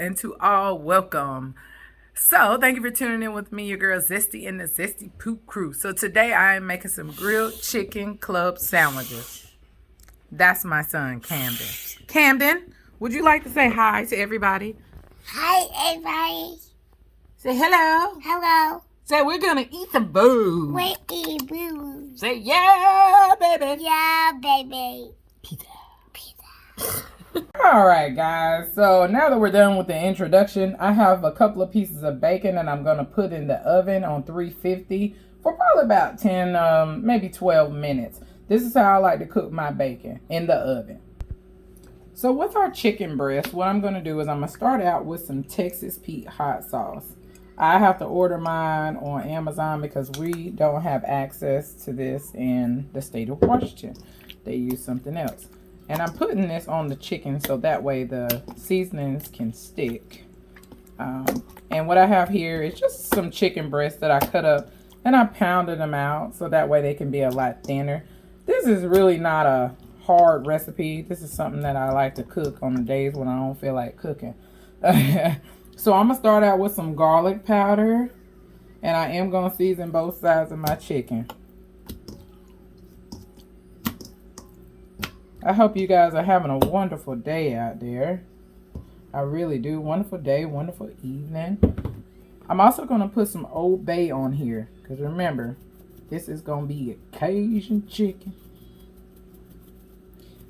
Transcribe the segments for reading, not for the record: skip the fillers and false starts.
and to all, welcome. So, thank you for tuning in with me, your girl Zesty and the Zesty Pooh Crew. So, today I am making some grilled chicken club sandwiches. That's my son, Camden. Camden, would you like to say hi to everybody? Hi, everybody. Say hello. Hello. Say, we're going to eat some food. We eat boo. Say, yeah, baby. Yeah, baby. Pizza. Pizza. All right, guys. So now that we're done with the introduction, I have a couple of pieces of bacon that I'm going to put in the oven on 350 for probably about 10, maybe 12 minutes. This is how I like to cook my bacon, in the oven. So with our chicken breast, what I'm going to do is I'm going to start out with some Texas Pete hot sauce. I have to order mine on Amazon because we don't have access to this in the state of Washington. They use something else. And I'm putting this on the chicken so that way the seasonings can stick. And what I have here is just some chicken breasts that I cut up and I pounded them out so that way they can be a lot thinner. This is really not a hard recipe. This is something that I like to cook on the days when I don't feel like cooking. So I'm going to start out with some garlic powder. And I am going to season both sides of my chicken. I hope you guys are having a wonderful day out there. I really do. Wonderful day, wonderful evening. I'm also going to put some Old Bay on here. Because remember, this is going to be a Cajun chicken.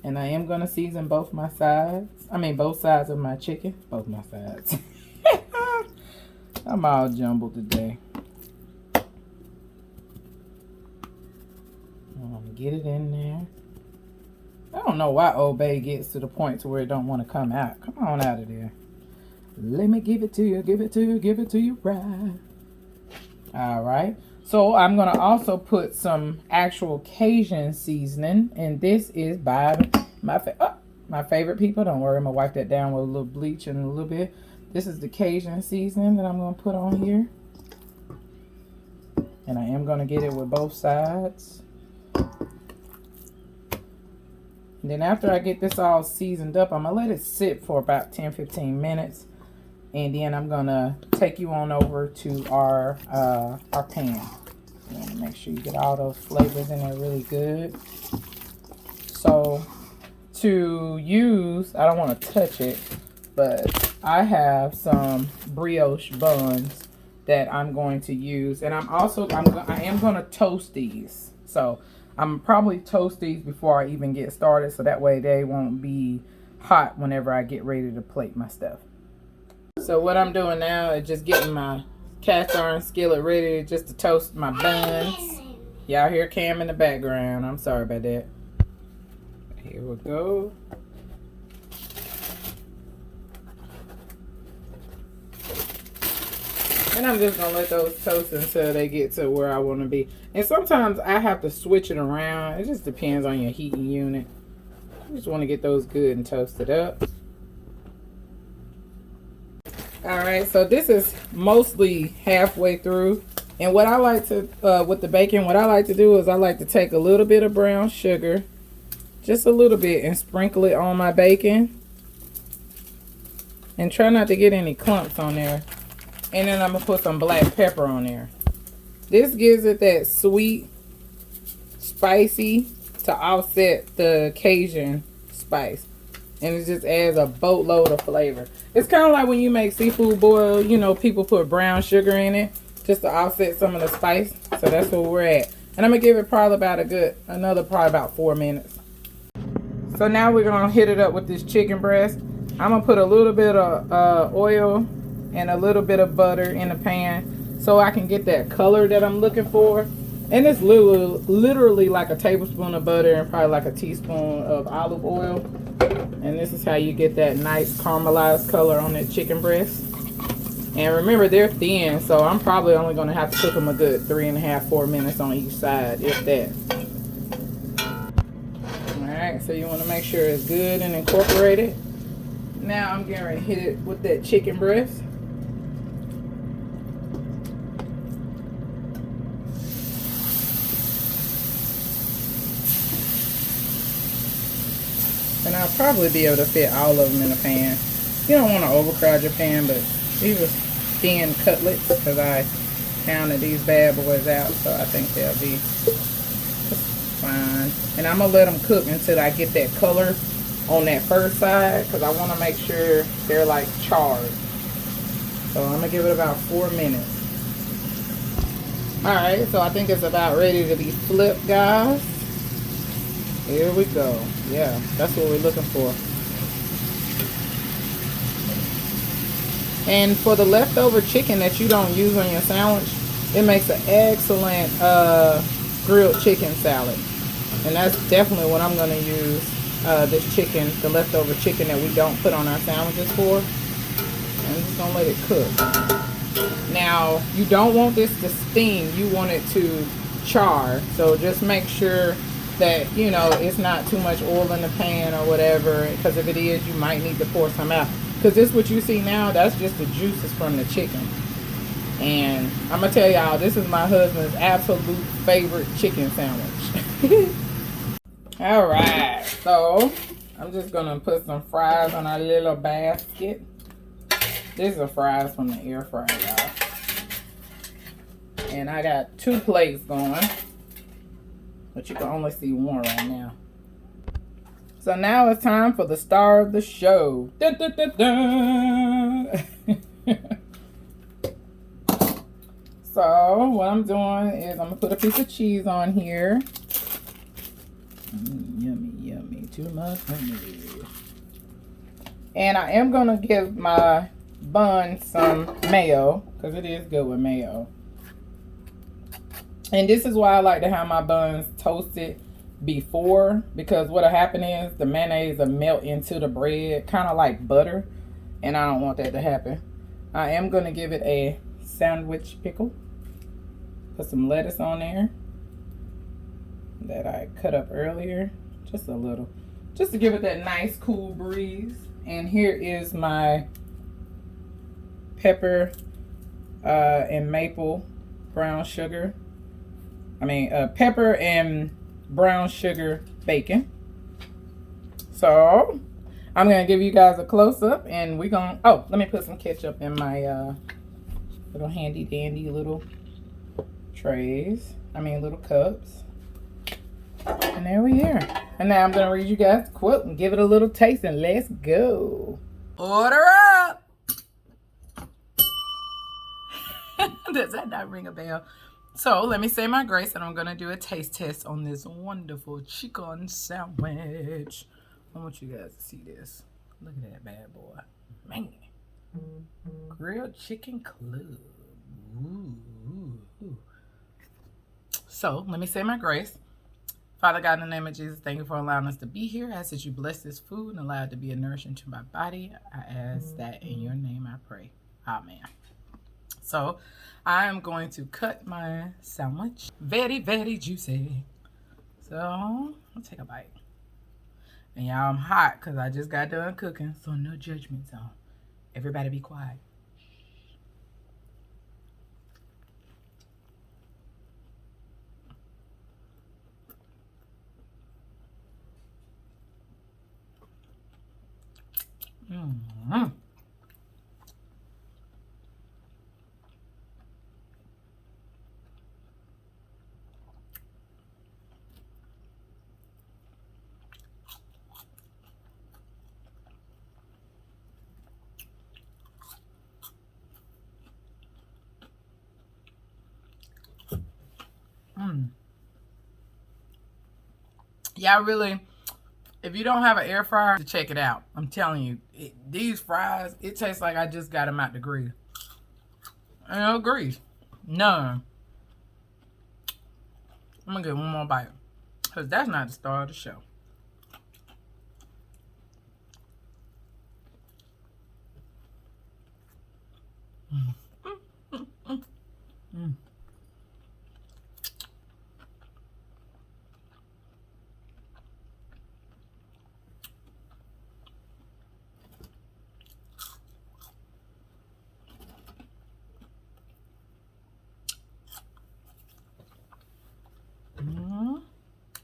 And I am going to season both my sides. Both sides of my chicken. Both my sides. I'm all jumbled today. I'm going to get it in there. I don't know why Old Bay gets to the point to where it don't want to come out. Come on out of there. Let me give it to you, give it to you, give it to you right. All right. So I'm going to also put some actual Cajun seasoning. And this is by my favorite people. Don't worry, I'm going to wipe that down with a little bleach and a little bit. This is the Cajun seasoning that I'm going to put on here. And I am going to get it with both sides. And then after I get this all seasoned up, I'm going to let it sit for about 10-15 minutes. And then I'm going to take you on over to our pan. You want to make sure you get all those flavors in there really good. So to use, I don't want to touch it, but I have some brioche buns that I'm going to use. And I am going to toast these. So I'm probably toast these before I even get started so that way they won't be hot whenever I get ready to plate my stuff. So what I'm doing now is just getting my cast iron skillet ready just to toast my buns. Y'all hear Cam in the background. I'm sorry about that. Here we go. And I'm just going to let those toast until they get to where I want to be. And sometimes I have to switch it around. It just depends on your heating unit. You just want to get those good and toasted up. Alright, so this is mostly halfway through. And what I like to, with the bacon, what I like to do is I like to take a little bit of brown sugar. Just a little bit and sprinkle it on my bacon. And try not to get any clumps on there. And then I'm going to put some black pepper on there. This gives it that sweet, spicy to offset the Cajun spice. And it just adds a boatload of flavor. It's kind of like when you make seafood boil, you know, people put brown sugar in it just to offset some of the spice. So that's where we're at. And I'm going to give it probably about probably about 4 minutes. So now we're going to hit it up with this chicken breast. I'm going to put a little bit of oil and a little bit of butter in the pan so I can get that color that I'm looking for. And it's literally like a tablespoon of butter and probably like a teaspoon of olive oil. And this is how you get that nice caramelized color on that chicken breast. And remember, they're thin, so I'm probably only going to have to cook them a good 3.5-4 minutes on each side, if that. Alright, so you want to make sure it's good and incorporated. Now I'm getting ready to hit it with that chicken breast. And I'll probably be able to fit all of them in the pan. You don't want to overcrowd your pan, but these are thin cutlets because I pounded these bad boys out, so I think they'll be fine. And I'm going to let them cook until I get that color on that first side because I want to make sure they're like charred. So I'm going to give it about 4 minutes. Alright, so I think it's about ready to be flipped, guys. Here we go. Yeah, that's what we're looking for. And for the leftover chicken that you don't use on your sandwich, it makes an excellent grilled chicken salad. And that's definitely what I'm going to use this chicken, the leftover chicken that we don't put on our sandwiches for. I'm just going to let it cook. Now, you don't want this to steam. You want it to char. So just make sure that, you know, it's not too much oil in the pan or whatever. Because if it is, you might need to pour some out. Because this what you see now, that's just the juices from the chicken. And I'm going to tell y'all, this is my husband's absolute favorite chicken sandwich. Alright, so I'm just going to put some fries on our little basket. These are fries from the air fryer, y'all. And I got 2 plates going. But you can only see one right now. So now it's time for the star of the show. Dun, dun, dun, dun. So what I'm doing is I'm going to put a piece of cheese on here. Yummy, yummy. Too much honey. And I am going to give my bun some mayo because it is good with mayo. And this is why I like to have my buns toasted before, because what'll happen is the mayonnaise will melt into the bread kind of like butter, and I don't want that to happen. I am going to give it a sandwich pickle. Put some lettuce on there that I cut up earlier, just a little, just to give it that nice cool breeze. And here is my pepper and maple brown sugar. Pepper and brown sugar bacon. So I'm gonna give you guys a close-up, and we're gonna, oh, let me put some ketchup in my little handy dandy little trays, little cups. And there we are. And now I'm gonna read you guys the quote and give it a little taste, and let's go. Order up. Does that not ring a bell? So let me say my grace, and I'm going to do a taste test on this wonderful chicken sandwich. I want you guys to see this. Look at that bad boy. Man. Grilled Chicken Club. Ooh, ooh, ooh. So let me say my grace. Father God, in the name of Jesus, thank you for allowing us to be here. I ask that you bless this food and allow it to be a nourishing to my body. I ask that in your name I pray. Amen. So I am going to cut my sandwich. Very, very juicy. So I'll take a bite. And y'all, I'm hot because I just got done cooking. So no judgment zone. Everybody be quiet. Mm-hmm. Y'all really, if you don't have an air fryer, to check it out. I'm telling you, these fries, it tastes like I just got them out the grill. And no grease. None. I'm going to get one more bite. Because that's not the star of the show.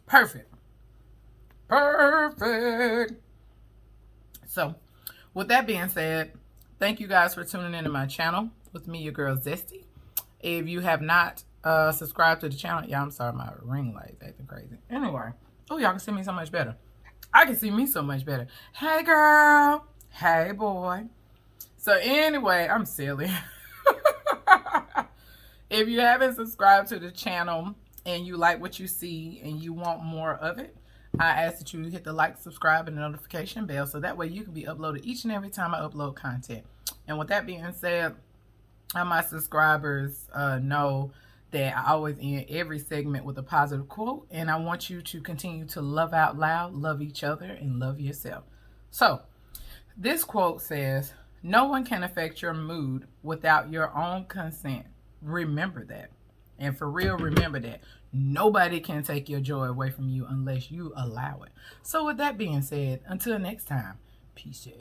Perfect. Perfect. So with that being said, thank you guys for tuning into my channel with me, your girl Zesty. If you have not subscribed to the channel, yeah, I'm sorry, my ring light's acting crazy. Anyway, oh, y'all can see me so much better. I can see me so much better. Hey, girl. Hey, boy. So anyway, I'm silly. If you haven't subscribed to the channel and you like what you see and you want more of it, I ask that you hit the like, subscribe, and the notification bell so that way you can be uploaded each and every time I upload content. And with that being said, my subscribers know that I always end every segment with a positive quote, and I want you to continue to love out loud, love each other, and love yourself. So this quote says, "No one can affect your mood without your own consent." Remember that. And for real, remember that. Nobody can take your joy away from you unless you allow it. So with that being said, until next time, peace out.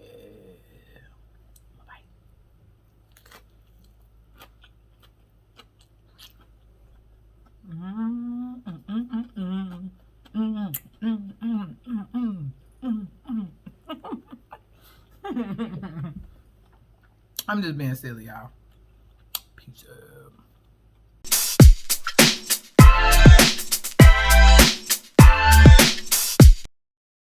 I'm just being silly, y'all. Peace out.